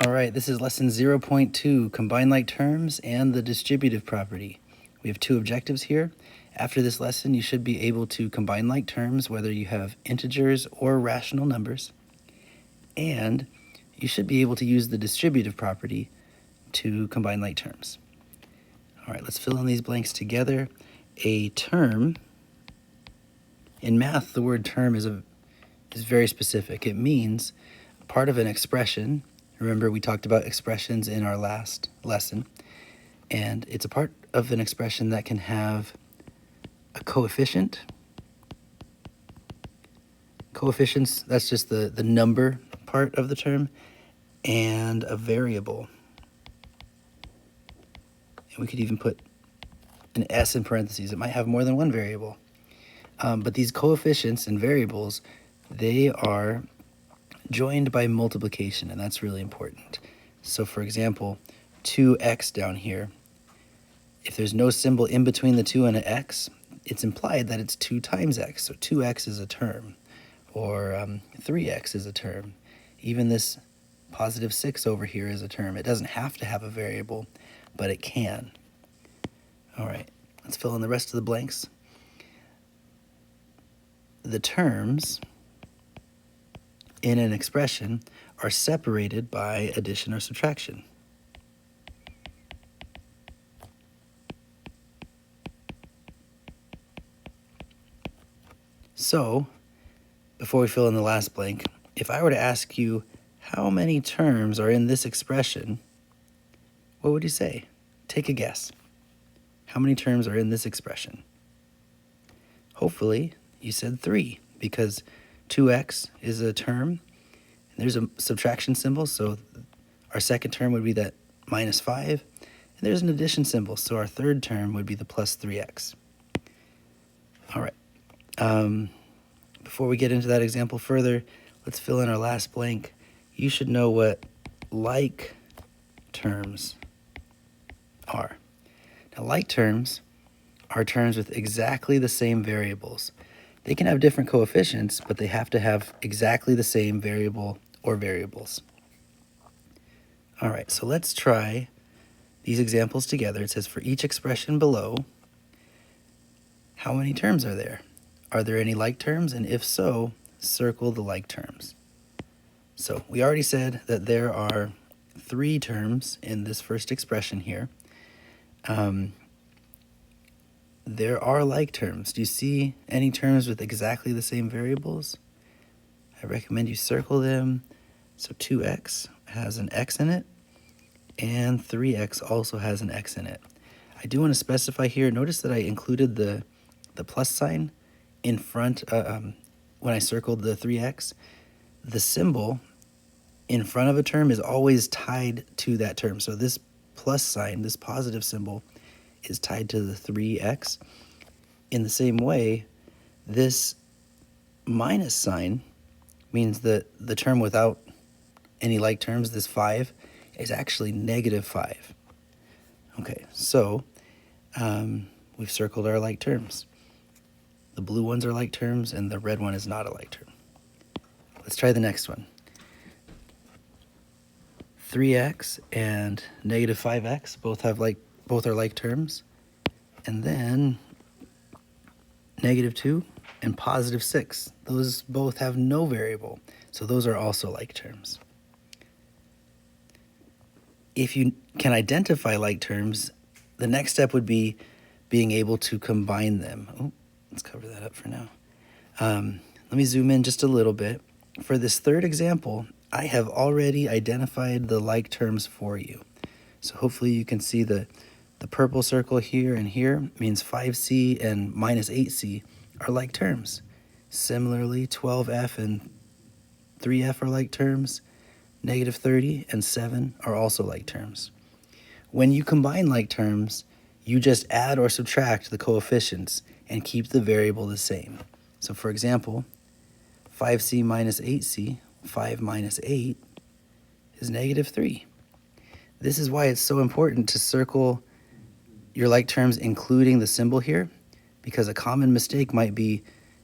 All right, this is lesson 0.2, combine like terms and the distributive property. We have two objectives here. After this lesson, you should be able to combine like terms, whether you have integers or rational numbers. And you should be able to use the distributive property to combine like terms. All right, let's fill in these blanks together. A term, in math, the word term is very specific. It means part of an expression. Remember, we talked about expressions in our last lesson, and it's a part of an expression that can have a coefficient. Coefficients, that's just the number part of the term, and a variable. And we could even put an S in parentheses. It might have more than one variable. But these coefficients and variables, they are joined by multiplication, and that's really important. So for example, 2x down here, if there's no symbol in between the 2 and an x, it's implied that it's 2 times x, so 2x is a term, or 3x is a term. Even this positive 6 over here is a term. It doesn't have to have a variable, but it can. All right, let's fill in the rest of the blanks. The terms in an expression are separated by addition or subtraction. So, before we fill in the last blank, if I were to ask you how many terms are in this expression, what would you say? Take a guess. How many terms are in this expression? Hopefully, you said 3, because 2x is a term, and there's a subtraction symbol, so our second term would be that minus 5, and there's an addition symbol, so our third term would be the plus 3x. All right. Before we get into that example further, let's fill in our last blank. You should know what like terms are. Now, like terms are terms with exactly the same variables. They can have different coefficients, but they have to have exactly the same variable or variables. All right, so let's try these examples together. It says for each expression below, how many terms are there? Are there any like terms? And if so, circle the like terms. So we already said that there are 3 terms in this first expression here. There are like terms. Do you see any terms with exactly the same variables? I recommend you circle them. So 2x has an x in it, and 3x also has an x in it. I do want to specify here, notice that I included the plus sign in front when I circled the 3x. The symbol in front of a term is always tied to that term. So this plus sign, this positive symbol, is tied to the 3x. In the same way, this minus sign means that the term without any like terms, this 5, is actually negative 5. Okay, so we've circled our like terms. The blue ones are like terms, and the red one is not a like term. Let's try the next one. 3x and negative 5x both are like terms, and then negative 2 and positive 6, those both have no variable, so those are also like terms. If you can identify like terms, the next step would be being able to combine them. Oh, let's cover that up for now. Let me zoom in just a little bit. For this third example, I have already identified the like terms for you. So hopefully you can see the purple circle here and here means 5c and minus 8c are like terms. Similarly, 12f and 3f are like terms. Negative 30 and 7 are also like terms. When you combine like terms, you just add or subtract the coefficients and keep the variable the same. So for example, 5c minus 8c, 5 minus 8, is negative 3. This is why it's so important to circle your like terms, including the symbol here, because a common mistake might be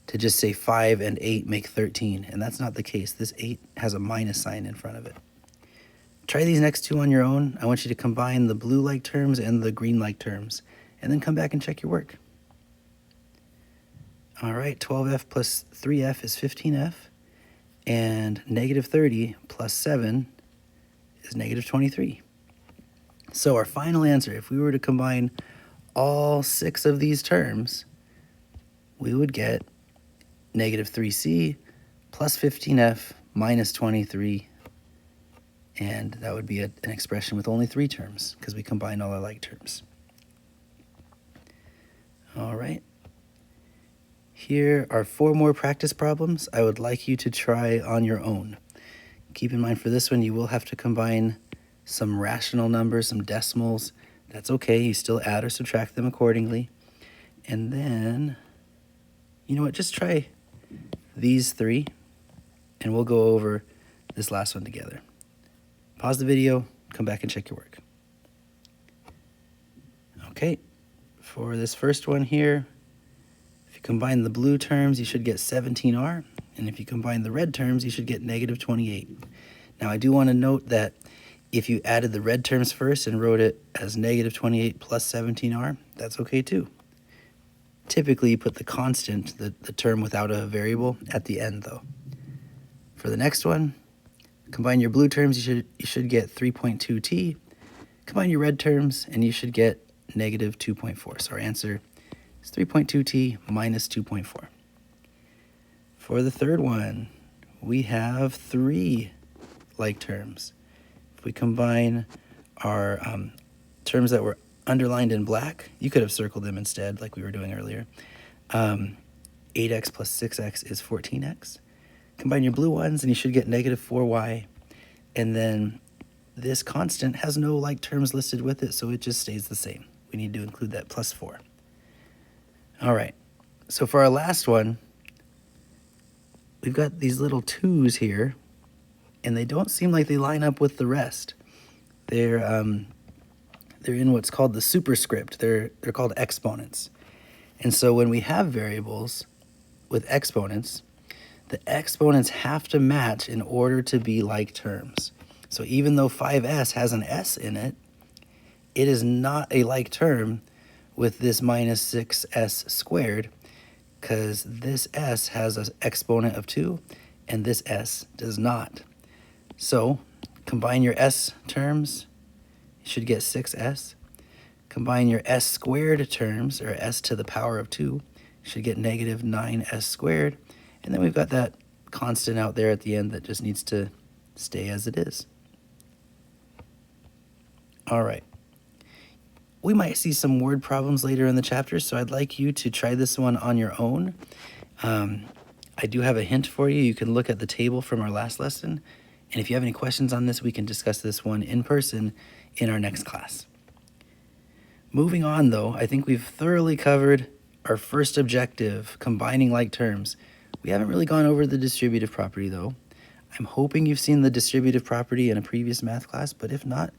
to just say 5 and 8 make 13, and that's not the case. This 8 has a minus sign in front of it. Try these next two on your own. I want you to combine the blue like terms and the green like terms, and then come back and check your work. All right, 12f plus 3f is 15f, and negative 30 plus 7 is negative 23. So our final answer, if we were to combine all 6 of these terms, we would get negative 3c plus 15f minus 23, and that would be an expression with only 3 terms because we combined all our like terms. All right. Here are 4 more practice problems I would like you to try on your own. Keep in mind for this one, you will have to combine some rational numbers, some decimals. That's okay, you still add or subtract them accordingly. And then, you know what, just try these 3, and we'll go over this last one together. Pause the video, come back and check your work. Okay, for this first one here, if you combine the blue terms, you should get 17r, and if you combine the red terms, you should get negative 28. Now, I do want to note that if you added the red terms first and wrote it as negative 28 plus 17r, that's okay too. Typically, you put the constant, the term without a variable, at the end though. For the next one, combine your blue terms, you should get 3.2t. Combine your red terms, and you should get negative 2.4. So our answer is 3.2t minus 2.4. For the third one, we have 3 like terms. If we combine our terms that were underlined in black, you could have circled them instead like we were doing earlier. 8x plus 6x is 14x. Combine your blue ones and you should get negative 4y. And then this constant has no like terms listed with it, so it just stays the same. We need to include that plus 4. All right, so for our last one, we've got these little 2's here, and they don't seem like they line up with the rest. They're in what's called the superscript. They're called exponents. And so when we have variables with exponents, the exponents have to match in order to be like terms. So even though 5s has an s in it, it is not a like term with this minus 6s squared, because this s has an exponent of 2 and this s does not. So combine your s terms, you should get 6s. Combine your s squared terms, or s to the power of 2, you should get negative 9s squared. And then we've got that constant out there at the end that just needs to stay as it is. All right. We might see some word problems later in the chapter, so I'd like you to try this one on your own. I do have a hint for you. You can look at the table from our last lesson, and if you have any questions on this, we can discuss this one in person in our next class. Moving on, though, I think we've thoroughly covered our first objective, combining like terms. We haven't really gone over the distributive property, though. I'm hoping you've seen the distributive property in a previous math class, but if not,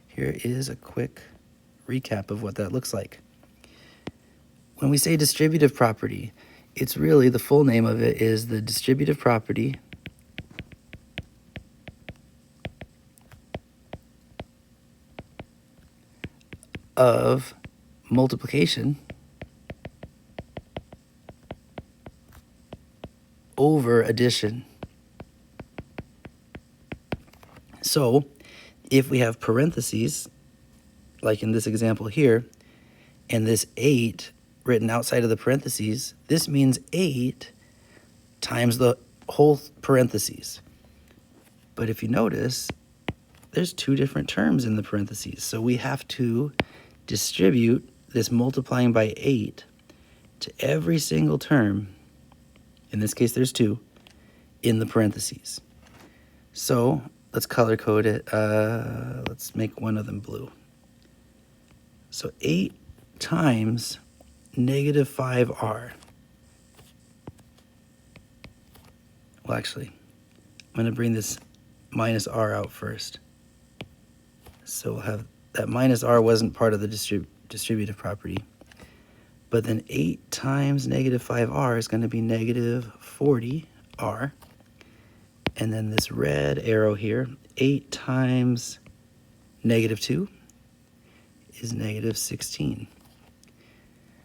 here is a quick recap of what that looks like. When we say distributive property, it's really, the full name of it is the distributive property of multiplication over addition. So if we have parentheses, like in this example here, and this 8 written outside of the parentheses, this means 8 times the whole parentheses. But if you notice, there's 2 different terms in the parentheses, so we have to distribute this multiplying by 8 to every single term. In this case, there's 2 in the parentheses. So let's color code it. Let's make one of them blue. So 8 times negative 5r. Well, actually, I'm going to bring this minus r out first. So we'll have that minus r wasn't part of the distributive property. But then 8 times negative 5r is going to be negative 40r. And then this red arrow here, 8 times negative 2 is negative 16.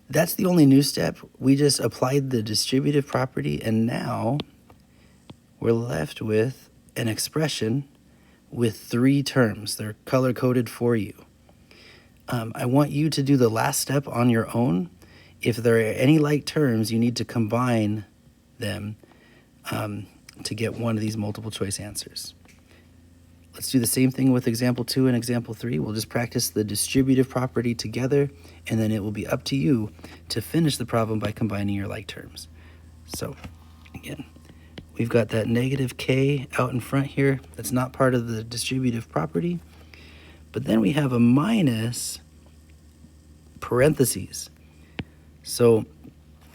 That's the only new step. We just applied the distributive property, and now we're left with an expression with 3 terms. They're color-coded for you. I want you to do the last step on your own. If there are any like terms, you need to combine them to get one of these multiple choice answers. Let's do the same thing with example 2 and example 3. We'll just practice the distributive property together, and then it will be up to you to finish the problem by combining your like terms. So again, we've got that negative k out in front here. That's not part of the distributive property. But then we have a minus parentheses. So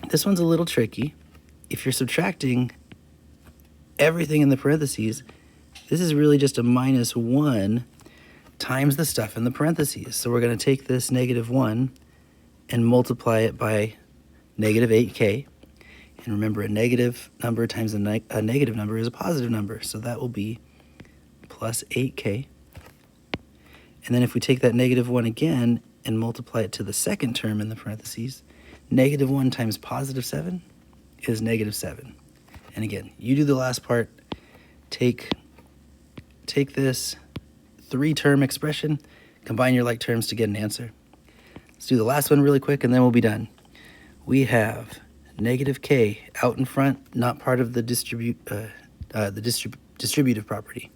this one's a little tricky. If you're subtracting everything in the parentheses, this is really just a minus 1 times the stuff in the parentheses. So we're going to take this negative 1 and multiply it by negative 8k. And remember, a negative number times a negative number is a positive number. So that will be plus 8k. And then if we take that negative 1 again and multiply it to the second term in the parentheses, negative 1 times positive 7 is negative 7. And again, you do the last part. Take this 3-term expression, combine your like terms to get an answer. Let's do the last one really quick, and then we'll be done. We have negative k out in front, not part of the distributive property.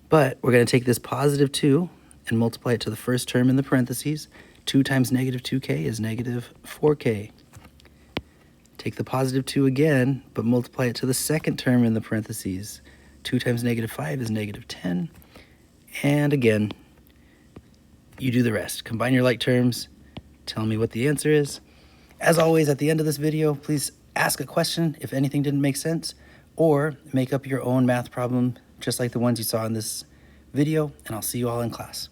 But we're going to take this positive 2 and multiply it to the first term in the parentheses. 2 times negative 2k is negative 4k. Take the positive 2 again, but multiply it to the second term in the parentheses. 2 times negative 5 is negative 10. And again, you do the rest. Combine your like terms, tell me what the answer is. As always, at the end of this video, please ask a question if anything didn't make sense, or make up your own math problem just like the ones you saw in this video, and I'll see you all in class.